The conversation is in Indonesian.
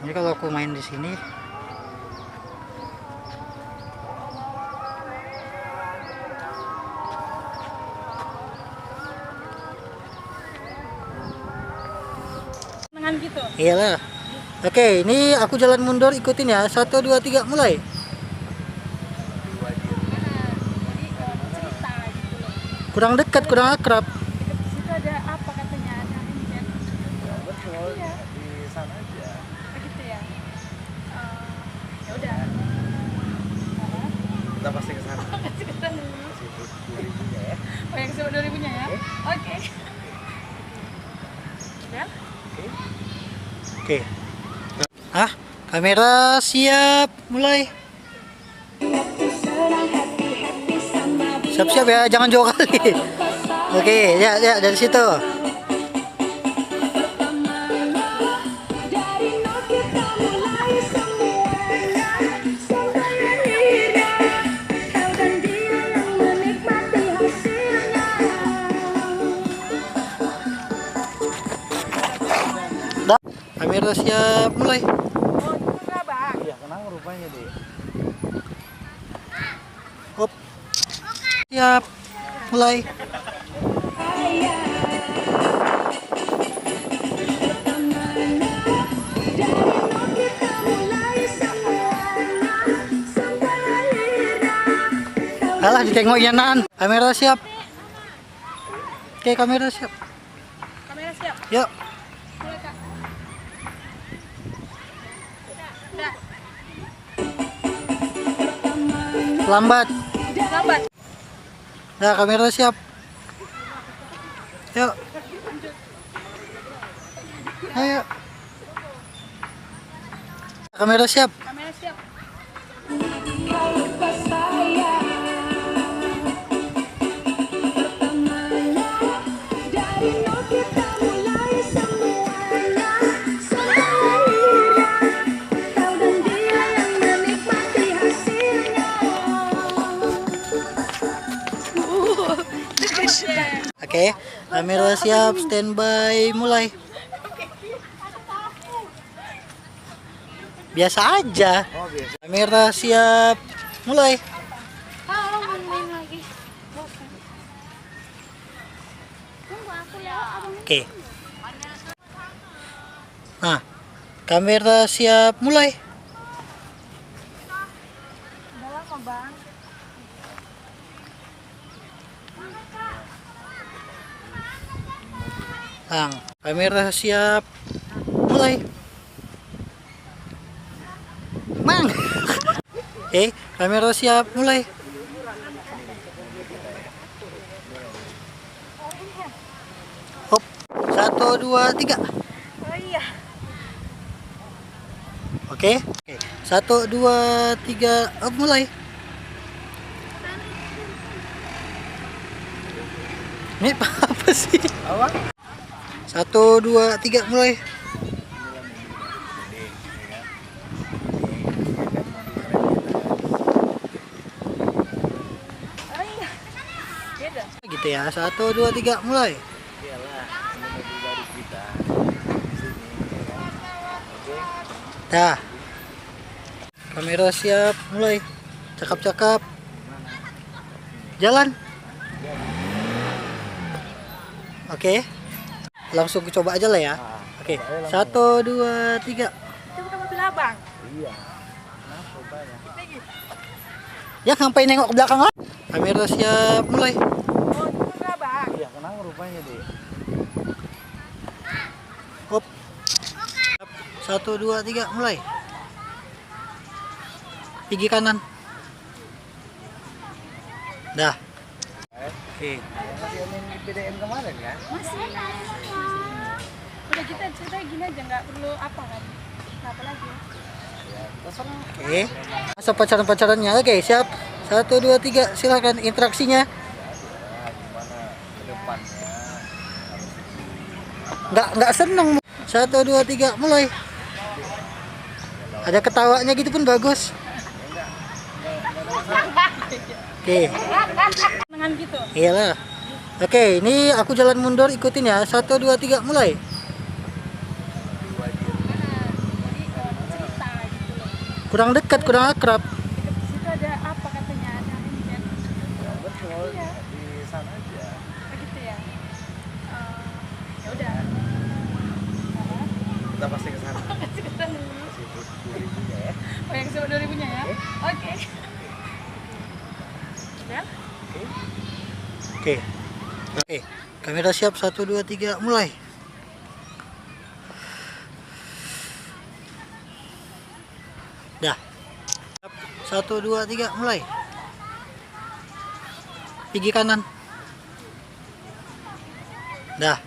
Jadi kalau aku main di sini gitu. iyalah. Oke, ini aku jalan mundur, ikutin ya. 1 2 3 mulai. Cerita gitu loh. Kurang dekat, kurang akrab. Di situ ada apa katanya? Ada ini kan? Betul, Iya. di sana aja. Begitu ya. Ya udah. Kita pasti ke sana. Kasih ke sana dulu. Kasih itu 2000-nya ya. Oh, yang sebut 2000-nya ya? Oke. Udah? Oke. Kamera siap, mulai. Siap-siap ya, jangan jauh kali. Oke, ya dari situ. Kamera siap, mulai. Oh, itu enggak, Bang. Iya, kenapa rupanya deh? Hop. Siap, mulai. Alah, ditengoknya Nan. Kamera siap. Oke, kamera siap. Kamera siap. Yuk. Mulai, Kak. Udah. Lambat. Lambat. Nah, kamera siap. Yuk. Ayo. Kamera siap. Kamera siap. Oke, kamera siap, standby, mulai. Biasa aja. Oh, biasa. Kamera siap, mulai. Kalau mau main lagi. Tunggu aku ya, abang. Oke. Nah, kamera siap, mulai. Udah lama, Bang. Nah, kamera siap, mulai. Mang. Oke, kamera siap, mulai. Hop, 1 2 3. Oh iya. Oke. 1 2 3, hop, mulai. Ini apa sih? Apa? 1 2 3, mulai. Oh iya. Beda. Gitu ya. 1 2 3, mulai. Iyalah, ini mobil baru kita. Di sini, ya kan? Oke. Dah. Kamera siap, mulai. Cakap-cakap. Jalan. Oke. Langsung coba aja lah ya. Oke. 1 2 3. Itu bukan mobil abang. Iya. Kenapa rupanya? Lagi. Ya, ngapain nengok ke belakang lah? Kamera siap, mulai. Oh, itu mobil abang. Iya, kenapa rupanya deh? Hop. 1 2 3, mulai. Gigi kanan. Dah. Oke. Yang masih main di PDM kemarin kan? Masih. Udah kita cerita gini aja, nggak perlu apa kan? Nggak apa lagi. Ya, terserah. Oke. Masa pacaran-pacarannya. Oke, siap. 1 2 3, silakan interaksinya. Ya, gimana ke depannya? Nggak seneng. 1 2 3, mulai. Ada ketawanya gitu pun bagus. Oke. Dengan gitu. Iyalah. Oke, ini aku jalan mundur, ikutin ya. 1 2 3, mulai. Kurang dekat, kurang akrab. Dekat di situ ada apa katanya? Ada Rinjen. Ya, betul. Iya. Di sana aja. Begitu ya. Ya udah. Kita pasti ke sana. Kasih kesan dulu. Kasih 2.000-nya ya. Oh yang sebut 2000-nya ya? Oke. Oke. Udah? Oke. Oke. Kamera siap, 1, 2, 3, mulai. Dah. 1, 2, 3, mulai. Gigi kanan. Dah.